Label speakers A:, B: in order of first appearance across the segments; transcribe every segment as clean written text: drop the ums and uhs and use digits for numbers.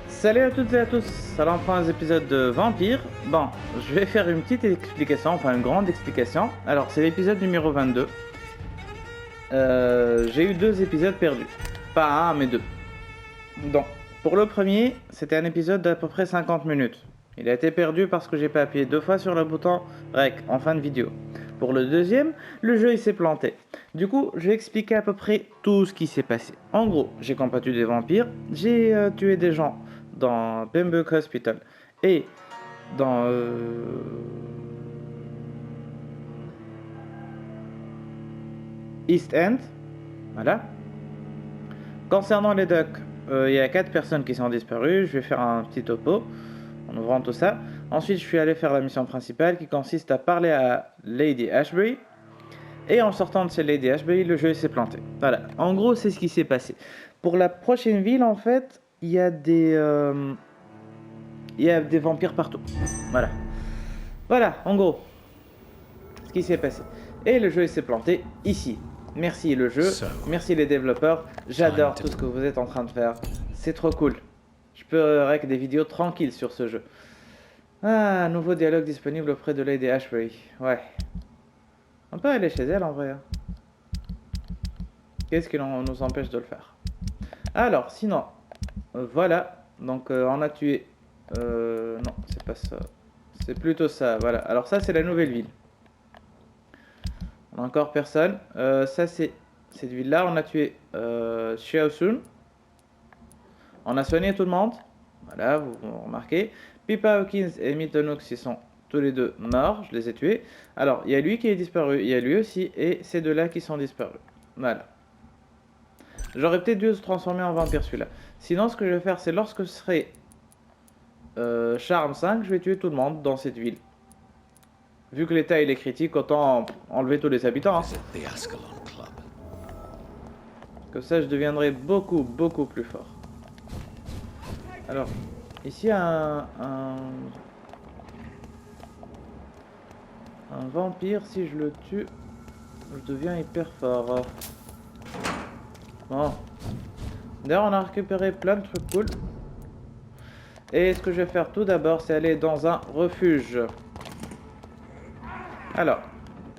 A: Salut à toutes et à tous, alors on prend un épisode de Vampyr. Bon, je vais faire une petite explication, enfin une grande explication. Alors c'est l'épisode numéro 22. J'ai eu 2 épisodes perdus. Pas un, mais 2. Donc, pour le premier, c'était un épisode d'à peu près 50 minutes. Il a été perdu parce que j'ai pas appuyé 2 fois sur le bouton REC en fin de vidéo. Pour le deuxième, le jeu il s'est planté. Du coup, je vais expliquer à peu près tout ce qui s'est passé. En gros, j'ai combattu des vampires, j'ai tué des gens dans Vampyr Hospital et dans East End. Voilà. Concernant les ducks, il y a 4 personnes qui sont disparues. Je vais faire un petit topo en ouvrant tout ça. Ensuite, je suis allé faire la mission principale qui consiste à parler à Lady Ashbury. Et en sortant de chez Lady Ashbury, le jeu s'est planté. Voilà, en gros, c'est ce qui s'est passé. Pour la prochaine ville, en fait, il y a des vampires partout. Voilà. Voilà, en gros, ce qui s'est passé. Et le jeu s'est planté ici. Merci le jeu, merci les développeurs. J'adore tout ce que vous êtes en train de faire. C'est trop cool. Je peux rec des vidéos tranquilles sur ce jeu. Ah, nouveau dialogue disponible auprès de Lady Ashbury. Ouais. On peut aller chez elle en vrai. Qu'est-ce qui nous empêche de le faire? Alors, sinon, voilà. Donc, on a tué... non, c'est pas ça. C'est plutôt ça, voilà. Alors ça, c'est la nouvelle ville. On a encore personne. Ça, c'est cette ville-là. On a tué Xiaosun. On a soigné tout le monde. Voilà, vous remarquez. Pippa Hawkins et Mythonux, ils sont tous les deux morts. Je les ai tués. Alors, il y a lui qui est disparu. Il y a lui aussi. Et ces deux-là qui sont disparus. Voilà. J'aurais peut-être dû se transformer en vampire celui-là. Sinon, ce que je vais faire, c'est lorsque ce serait Charme 5, je vais tuer tout le monde dans cette ville. Vu que l'état il est critique, autant enlever tous les habitants. Hein. Comme ça, je deviendrai beaucoup plus fort. Alors, ici, un vampire, si je le tue, je deviens hyper fort. Bon. D'ailleurs, on a récupéré plein de trucs cool. Et ce que je vais faire tout d'abord, c'est aller dans un refuge. Alors,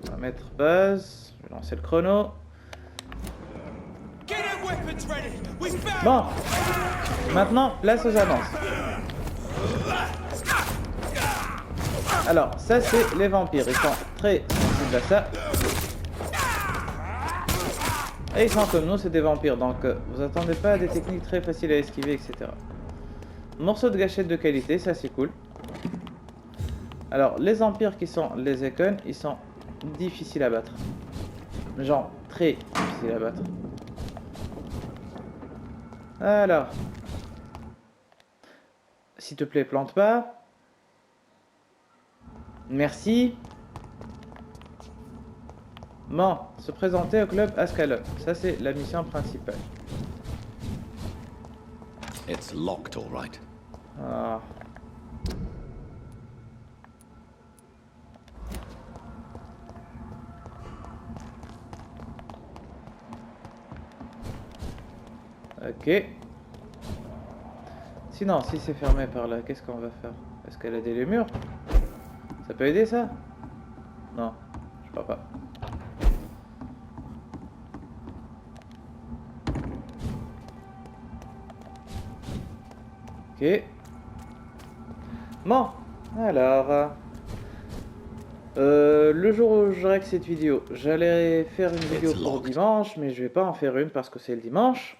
A: on va mettre buzz. Je vais lancer le chrono. Bon. Maintenant, place aux annonces. Alors, ça c'est les vampires. Ils sont très sensibles à ça. Et ils sont comme nous, c'est des vampires. Donc, vous attendez pas à des techniques très faciles à esquiver, etc. Morceau de gâchette de qualité, ça c'est cool. Alors, les vampires qui sont les icônes, ils sont difficiles à battre. Genre, très difficiles à battre. Alors. S'il te plaît, plante pas. Merci. Bon, se présenter au club Ascalon. Ça, c'est la mission principale.
B: It's locked, all right.
A: Ah. Ok. Sinon, si c'est fermé par là, qu'est-ce qu'on va faire? Escalader les murs? Ça peut aider ça? Non, je crois pas. Ok. Bon, alors... le jour où je règle cette vidéo, j'allais faire une vidéo pour dimanche, mais je vais pas en faire une parce que c'est le dimanche.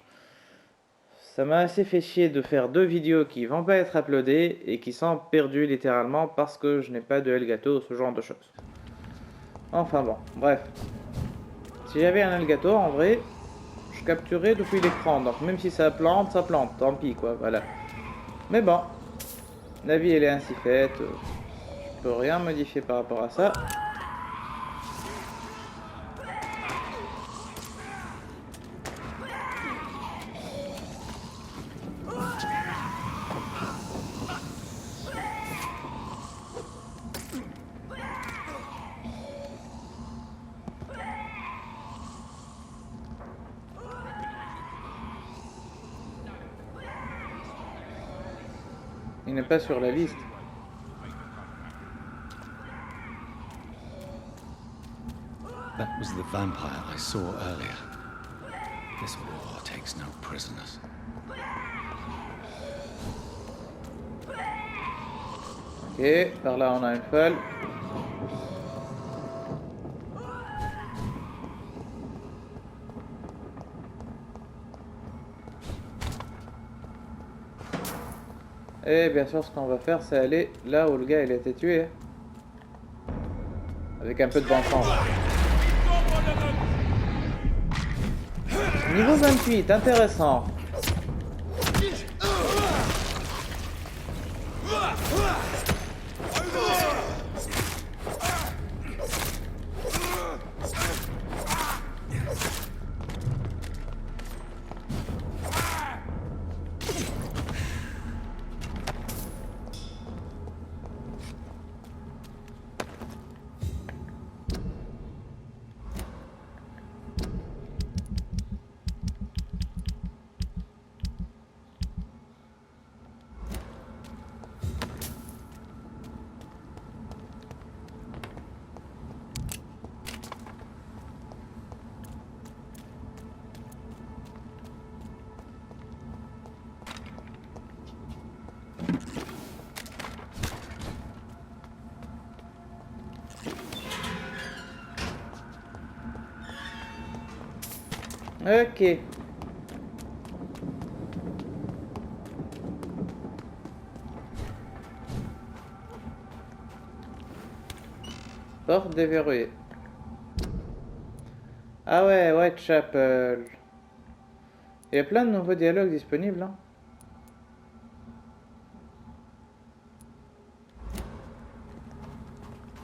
A: Ça m'a assez fait chier de faire 2 vidéos qui vont pas être uploadées et qui sont perdues littéralement parce que je n'ai pas de Elgato ou ce genre de choses. Enfin bon, bref. Si j'avais un Elgato, en vrai, je capturais depuis l'écran. Donc même si ça plante, tant pis quoi, voilà. Mais bon, la vie elle est ainsi faite. Je peux rien modifier par rapport à ça. Il n'est pas sur la liste.
B: That was the vampire I saw earlier. This war takes no prisoners.
A: Ok, par là on a une folle. Et bien sûr, ce qu'on va faire, c'est aller là où le gars il a été tué. Avec un peu de bon sens. Niveau 28, intéressant. Ok. Porte déverrouillée. Ah ouais, Whitechapel. Il y a plein de nouveaux dialogues disponibles. Hein.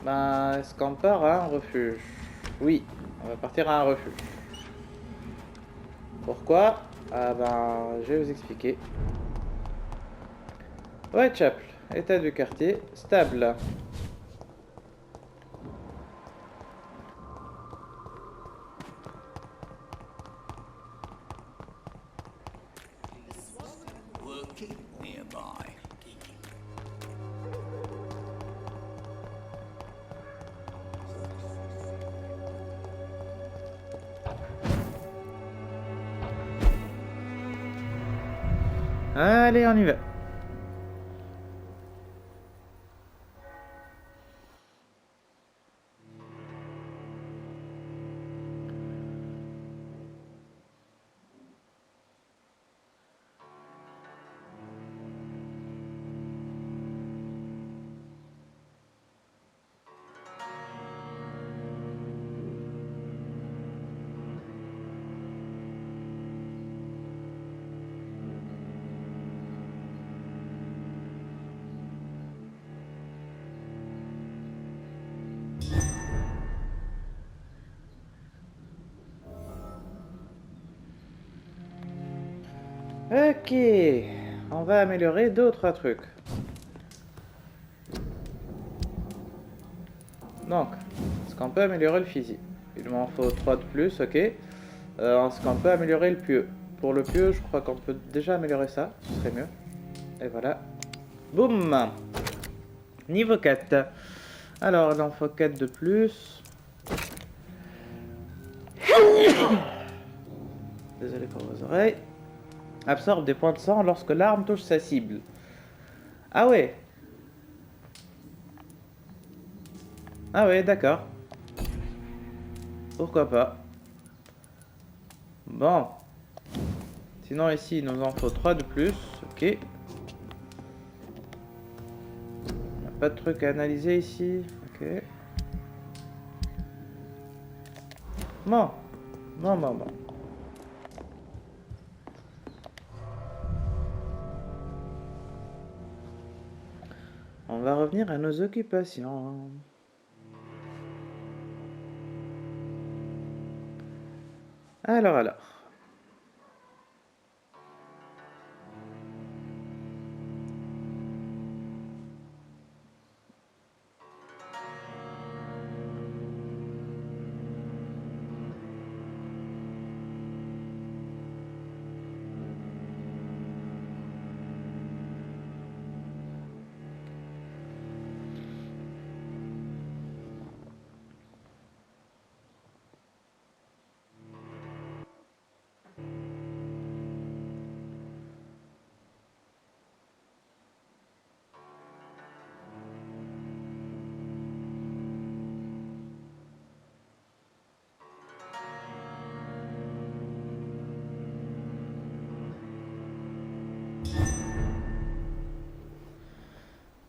A: Ben, est-ce qu'on part à un refuge? Oui, on va partir à un refuge. Pourquoi? Ah ben, je vais vous expliquer. Whitechapel, état du quartier, stable.
B: Nearby.
A: Allez, on y va. Ok, on va améliorer d'autres trucs. Donc, est-ce qu'on peut améliorer le physique? Il m'en faut 3 de plus, ok. Est-ce qu'on peut améliorer le pieu? Pour le pieu, je crois qu'on peut déjà améliorer ça, ce serait mieux. Et voilà. Boum! Niveau 4. Alors, il en faut 4 de plus. Désolé pour vos oreilles. Absorbe des points de sang lorsque l'arme touche sa cible. Ah ouais. Ah ouais, d'accord. Pourquoi pas. Bon. Sinon ici, il nous en faut 3 de plus. Ok. On n'a pas de truc à analyser ici. Ok. Bon. Bon. On va revenir à nos occupations. Alors.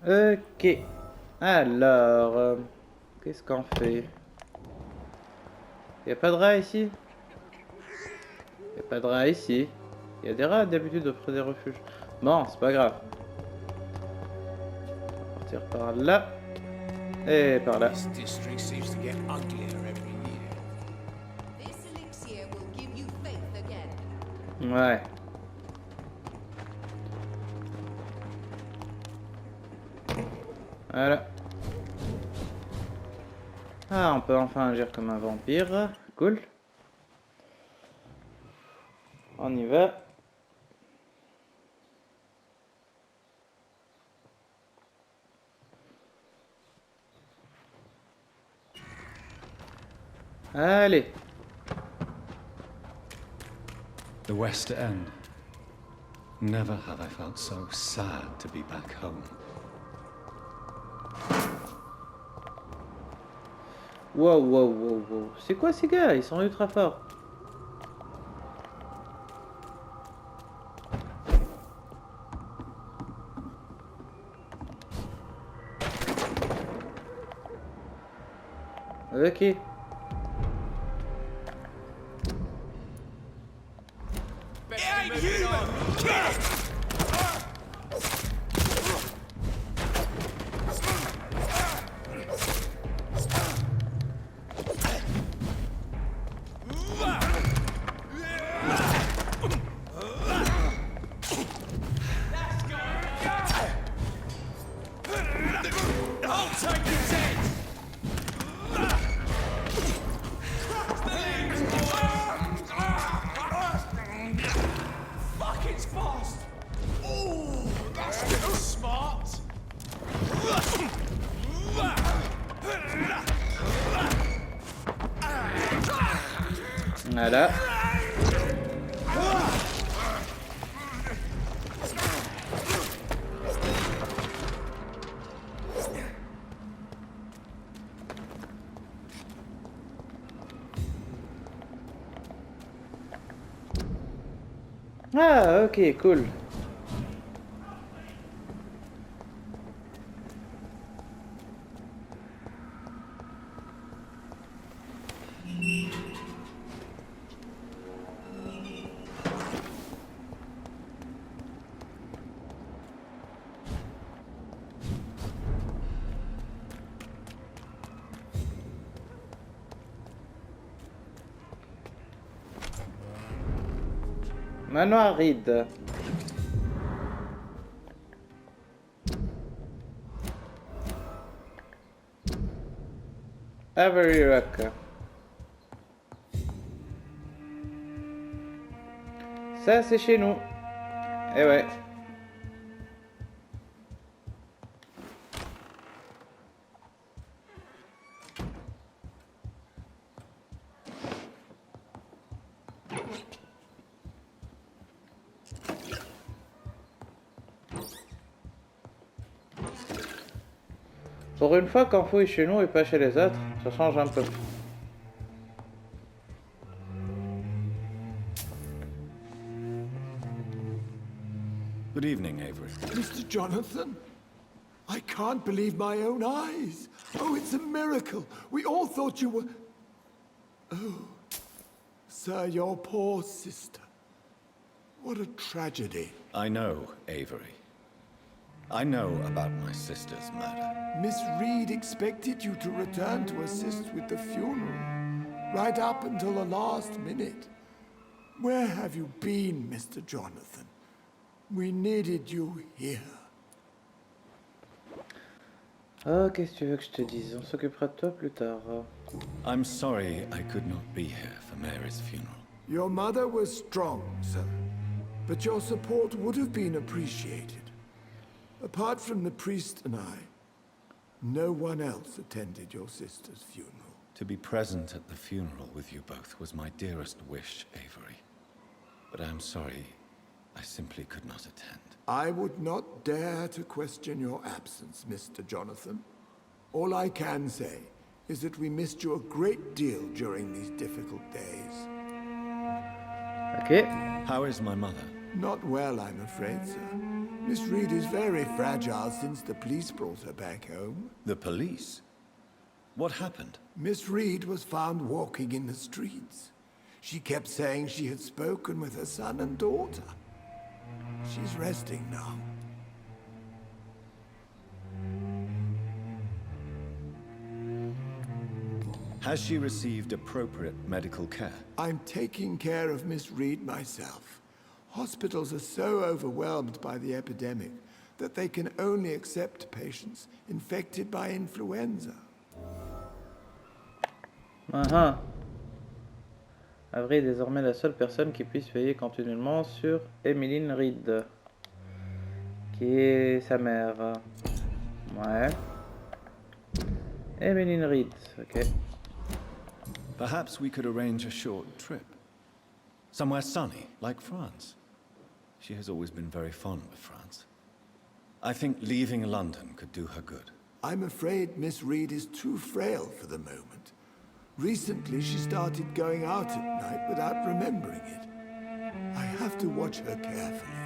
A: Ok. Alors, qu'est-ce qu'on fait? Y a pas de rat ici? Y a pas de rat ici. Y a des rats d'habitude auprès des refuges. Bon, c'est pas grave. On va partir par là. Et par là.
C: This district seems to get uglier every year.
D: This elixir will give you faith again.
A: Ouais. Voilà. Ah, on peut enfin agir comme un vampire. Cool. On y va. Allez.
B: The West End. Never have I felt so sad to be back home.
A: Wow, wow, wow, wow. C'est quoi ces gars? Ils sont ultra forts. Ok. Voilà. Ah, ok, cool. Manoir Reed. Avery Rock. Ça, c'est chez nous. Eh ouais. Pour une fois qu'on fouille chez nous et pas chez les autres, ça change un peu.
B: Good evening, Avery.
C: Mr. Jonathan? I can't believe my own eyes. Oh, it's a miracle. We all thought you were... Oh, sir, your poor sister. What a tragedy.
B: I know, Avery. I know about my sister's murder.
C: Miss Reed expected you to return to assist with the funeral, right up until the last minute. Where have you been, Mr. Jonathan? We needed you here.
A: Oh, qu'est-ce que tu veux que je te dise? On s'occupera de toi plus tard.
B: I'm sorry I could not be here for Mary's funeral.
C: Your mother was strong, sir, but your support would have been appreciated. Apart from the priest and I, no one else attended your sister's funeral.
B: To be present at the funeral with you both was my dearest wish, Avery. But I'm sorry, I simply could not attend.
C: I would not dare to question your absence, Mr. Jonathan. All I can say is that we missed you a great deal during these difficult days.
A: Ok.
B: How is my mother?
C: Not well, I'm afraid, sir. Miss Reed is very fragile since the police brought her back home.
B: The police? What happened?
C: Miss Reed was found walking in the streets. She kept saying she had spoken with her son and daughter. She's resting now.
B: Has she received appropriate medical care?
C: I'm taking care of Miss Reed myself. Hospitals are so overwhelmed by the epidemic that they can only accept patients infected by influenza.
A: Avery est désormais la seule personne qui puisse veiller continuellement sur Emmeline Reed, qui est sa mère. Ouais. Emmeline Reed, ok.
B: Perhaps we could arrange a short trip. Somewhere sunny, like France. She has always been very fond of France. I think leaving London could do her good.
C: I'm afraid Miss Reed is too frail for the moment. Recently, she started going out at night without remembering it. I have to watch her carefully.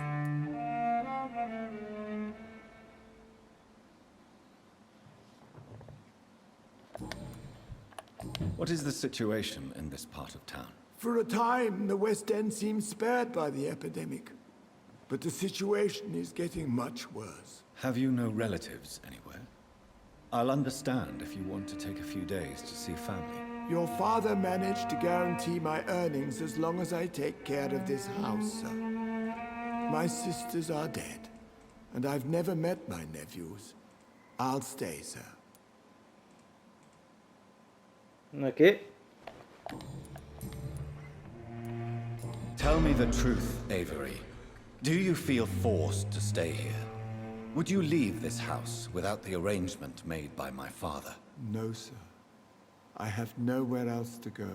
B: What is the situation in this part of town?
C: For a time, the West End seemed spared by the epidemic. But the situation is getting much worse.
B: Have you no relatives anywhere? I'll understand if you want to take a few days to see family.
C: Your father managed to guarantee my earnings as long as I take care of this house, sir. My sisters are dead, and I've never met my nephews. I'll stay, sir.
A: Ok.
B: Tell me the truth, Avery. Do you feel forced to stay here? Would you leave this house without the arrangement made by my father?
C: No, sir. I have nowhere else to go.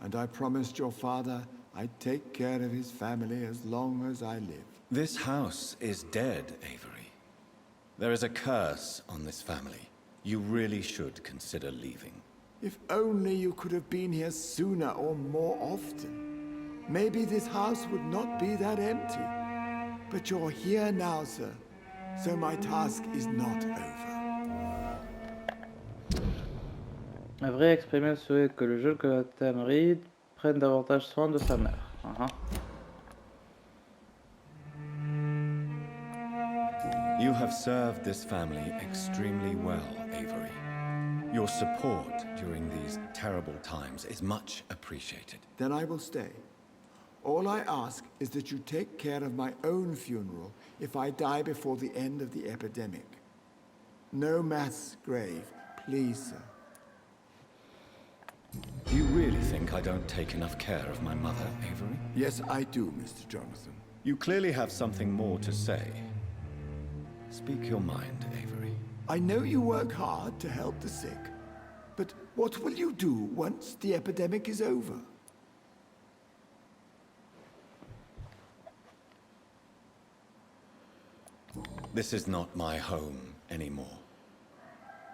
C: And I promised your father I'd take care of his family as long as I live.
B: This house is dead, Avery. There is a curse on this family. You really should consider leaving.
C: If only you could have been here sooner or more often. Maybe this house would not be that empty. But you're here now, sir. So my task is not over.
A: Avery a exprimé le souhait que le jeune Colonel Reed prenne davantage soin de sa mère.
B: You have served this family extremely well, Avery. Your support during these terrible times is much appreciated.
C: Then I will stay. All I ask is that you take care of my own funeral if I die before the end of the epidemic. No mass grave, please, sir.
B: You really think I don't take enough care of my mother, Avery?
C: Yes, I do, Mr. Jonathan.
B: You clearly have something more to say. Speak your mind, Avery.
C: I know you work hard to help the sick, but what will you do once the epidemic is over?
B: This is not my home anymore.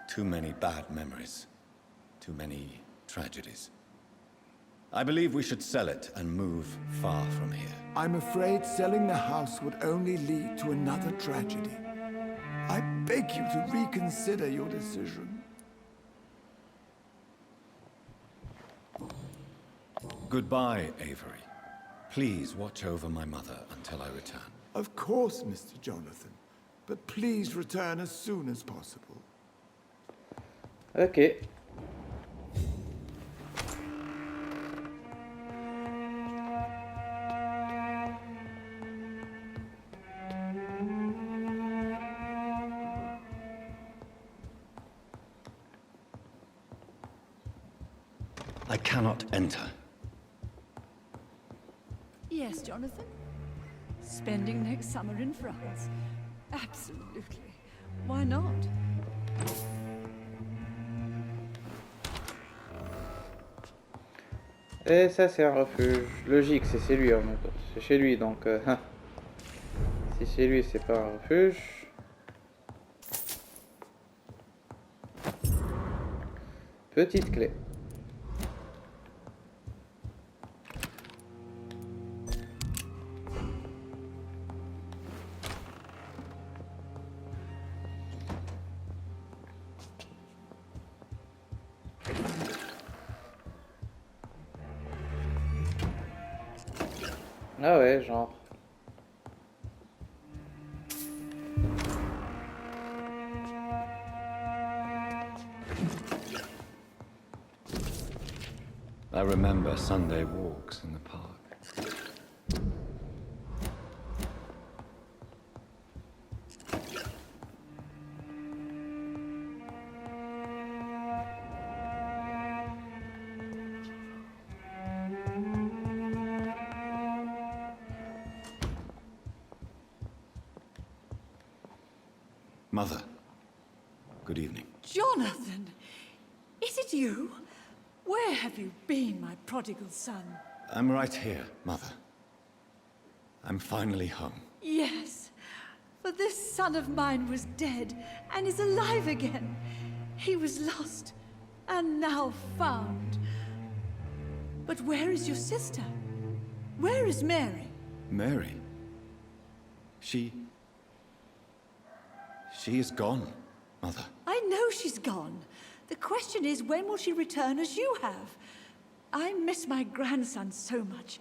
B: Too many bad memories. Too many tragedies. I believe we should sell it and move far from here.
C: I'm afraid selling the house would only lead to another tragedy. I beg you to reconsider your decision.
B: Goodbye, Avery. Please watch over my mother until I return.
C: Of course, Mr. Jonathan. But please return as soon as possible.
A: Ok.
B: I cannot enter.
E: Yes, Jonathan. Spending next summer in France. Absolutely. Why not?
A: Et ça, c'est un refuge. Logique, c'est chez lui en même temps. C'est chez lui, donc... si chez lui, c'est pas un refuge... Petite clé. Ouais, genre.
B: I remember Sunday walks in the park. Mother, good evening.
E: Jonathan! Is it you? Where have you been, my prodigal son?
B: I'm right here, Mother. I'm finally home.
E: Yes, for this son of mine was dead and is alive again. He was lost and now found. But where is your sister? Where is Mary?
B: Mary? She is gone, Mother.
E: I know she's gone. The question is, when will she return as you have? I miss my grandson so much.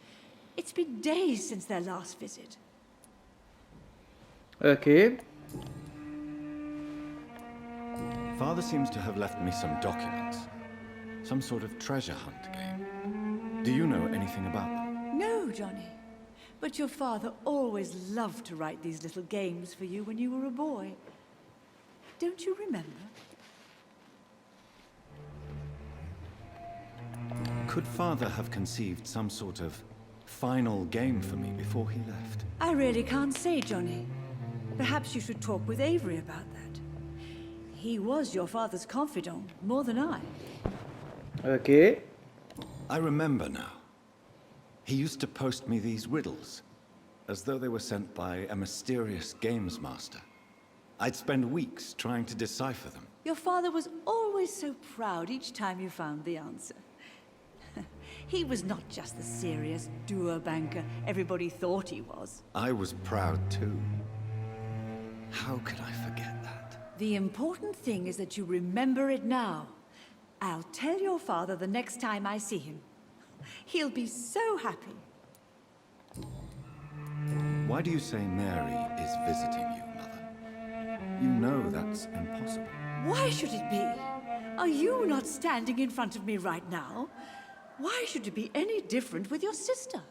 E: It's been days since their last visit.
A: Ok.
B: Father seems to have left me some documents. Some sort of treasure hunt game. Do you know anything about them?
E: No, Johnny. But your father always loved to write these little games for you when you were a boy. Don't you remember?
B: Could Father have conceived some sort of final game for me before he left?
E: I really can't say, Johnny. Perhaps you should talk with Avery about that. He was your father's confidant, more than I.
A: Ok.
B: I remember now. He used to post me these riddles, as though they were sent by a mysterious games master. I'd spend weeks trying to decipher them.
E: Your father was always so proud each time you found the answer. He was not just the serious doer banker everybody thought he was.
B: I was proud too. How could I forget that?
E: The important thing is that you remember it now. I'll tell your father the next time I see him. He'll be so happy.
B: Why do you say Mary is visiting you, Mother? You know that's impossible.
E: Why should it be? Are you not standing in front of me right now? Why should it be any different with your sister?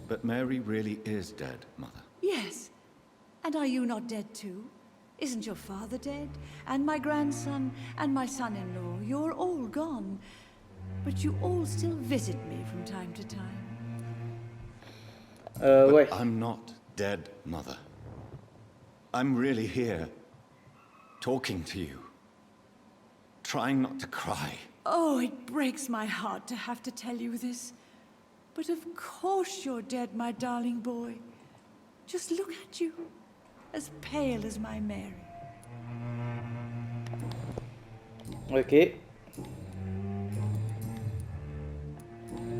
B: But Mary really is dead, Mother.
E: Yes. And are you not dead too? Isn't your father dead? And my grandson, and my son-in-law, you're all gone. But you all still visit me from time to time.
B: But
A: Ouais.
B: I'm not dead, Mother. I'm really here, talking to you. Trying not to cry.
E: Oh, it breaks my heart to have to tell you this. But of course you're dead, my darling boy. Just look at you, as pale as my Mary.
A: Ok.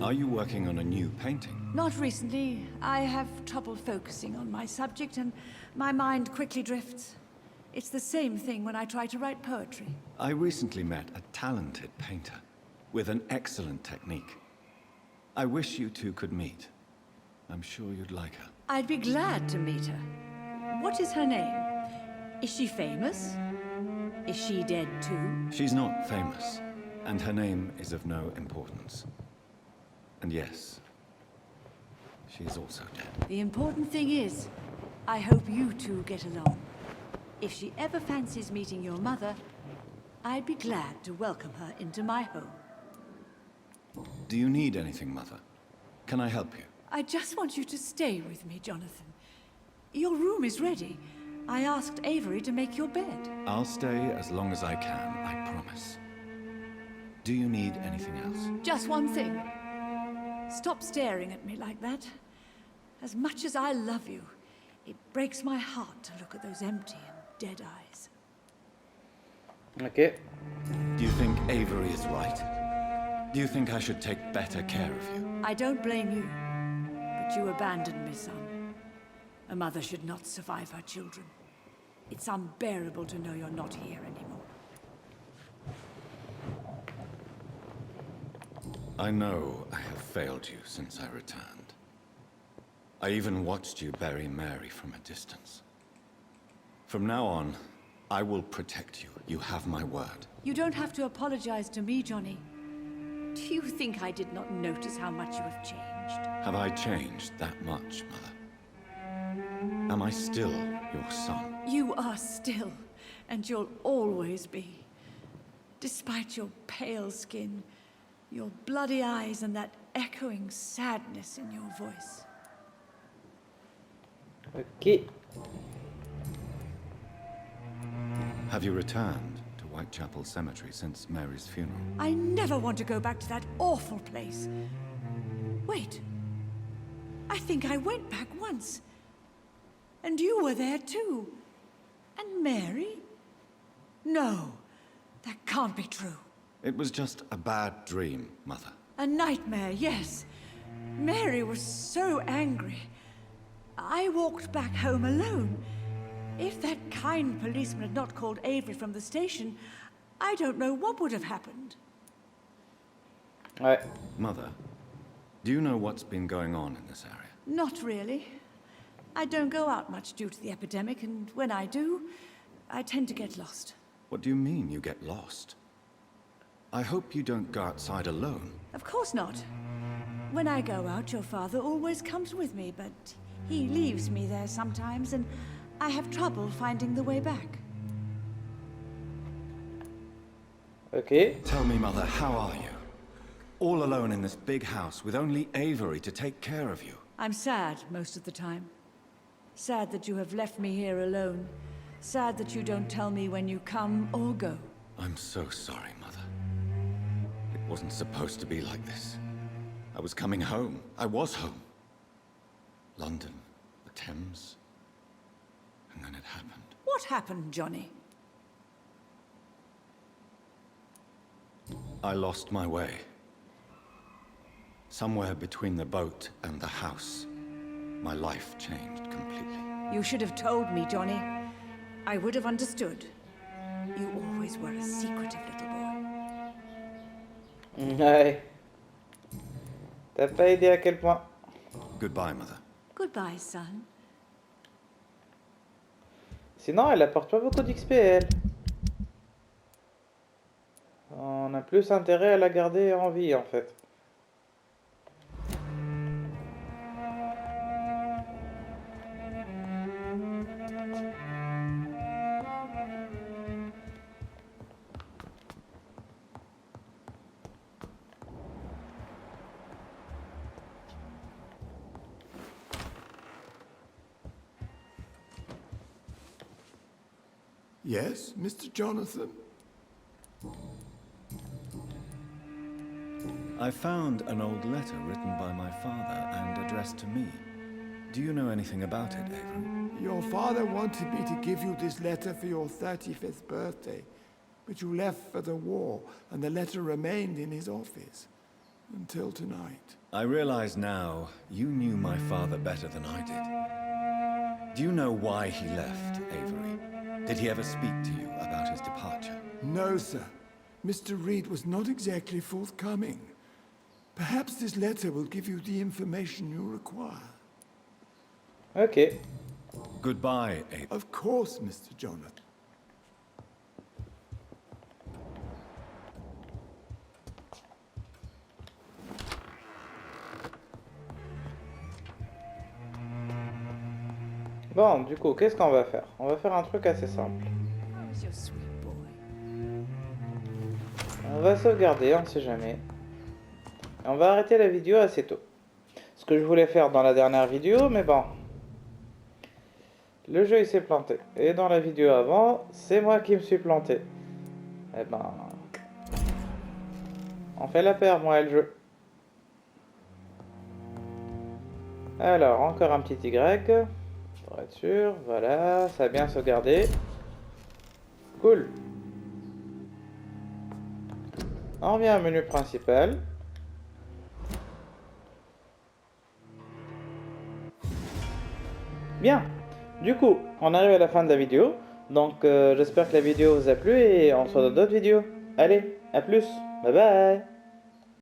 B: Are you working on a new painting?
E: Not recently. I have trouble focusing on my subject and my mind quickly drifts. It's the same thing when I try to write poetry.
B: I recently met a talented painter with an excellent technique. I wish you two could meet. I'm sure you'd like her.
E: I'd be glad to meet her. What is her name? Is she famous? Is she dead too?
B: She's not famous, and her name is of no importance. And yes, she is also dead.
E: The important thing is, I hope you two get along. If she ever fancies meeting your mother, I'd be glad to welcome her into my home.
B: Do you need anything, Mother? Can I help you?
E: I just want you to stay with me, Jonathan. Your room is ready. I asked Avery to make your bed.
B: I'll stay as long as I can, I promise. Do you need anything else?
E: Just one thing. Stop staring at me like that. As much as I love you, it breaks my heart to look at those empty and dead eyes.
A: Ok.
B: Do you think Avery is right? Do you think I should take better care of you?
E: I don't blame you, but you abandoned me, son. A mother should not survive her children. It's unbearable to know you're not here anymore.
B: I know I have failed you since I returned. I even watched you bury Mary from a distance. From now on, I will protect you. You have my word.
E: You don't have to apologize to me, Johnny. Do you think I did not notice how much you have changed?
B: Have I changed that much, Mother? Am I still your son?
E: You are still, and you'll always be. Despite your pale skin, your bloody eyes, and that echoing sadness in your voice.
A: Ok.
B: Have you returned to Whitechapel Cemetery since Mary's funeral?
E: I never want to go back to that awful place. Wait. I think I went back once. And you were there too. And Mary? No, that can't be true.
B: It was just a bad dream, Mother.
E: A nightmare, yes. Mary was so angry. I walked back home alone. If that kind policeman had not called Avery from the station, I don't know what would have happened.
A: Ouais.
B: Mother, do you know what's been going on in this area?
E: Not really. I don't go out much due to the epidemic, and when I do, I tend to get lost.
B: What do you mean you get lost? I hope you don't go outside alone.
E: Of course not. When I go out, your father always comes with me, but he leaves me there sometimes, and I have trouble finding the way back.
A: Ok.
B: Tell me, Mother, how are you? All alone in this big house with only Avery to take care of you.
E: I'm sad most of the time. Sad that you have left me here alone. Sad that you don't tell me when you come or go.
B: I'm so sorry, Mother. It wasn't supposed to be like this. I was coming home. I was home. London, the Thames, and then it happened.
E: What happened, Johnny?
B: I lost my way. Somewhere between the boat and the house, my life changed completely.
E: You should have told me, Johnny. I would have understood. You always were a secretive little boy.
A: Ouais. T'as pas idée à quel point.
B: Goodbye, Mother.
E: Goodbye, son.
A: Sinon, elle apporte pas beaucoup d'XP, elle. On a plus intérêt à la garder en vie, en fait.
C: Yes, Mr. Jonathan?
B: I found an old letter written by my father and addressed to me. Do you know anything about it, Avery?
C: Your father wanted me to give you this letter for your 35th birthday, but you left for the war, and the letter remained in his office until tonight.
B: I realize now you knew my father better than I did. Do you know why he left, Avery? Did he ever speak to you about his departure?
C: No, sir. Mr. Reed was not exactly forthcoming. Perhaps this letter will give you the information you require.
A: Ok.
B: Goodbye, Avery.
C: Of course, Mr. Jonathan.
A: Bon, du coup, qu'est-ce qu'on va faire? On va faire un truc assez simple.
E: How is your sweet boy?
A: On va sauvegarder, on ne sait jamais. Et on va arrêter la vidéo assez tôt. Ce que je voulais faire dans la dernière vidéo, mais bon. Le jeu il s'est planté. Et dans la vidéo avant, c'est moi qui me suis planté. Eh ben... On fait la paire, moi et le jeu. Alors, encore un petit Y. Pour être sûr, voilà, ça a bien sauvegardé. Cool. On revient au menu principal. Bien. Du coup, on arrive à la fin de la vidéo. Donc, j'espère que la vidéo vous a plu et on se retrouve dans d'autres vidéos. Allez, à plus. Bye bye.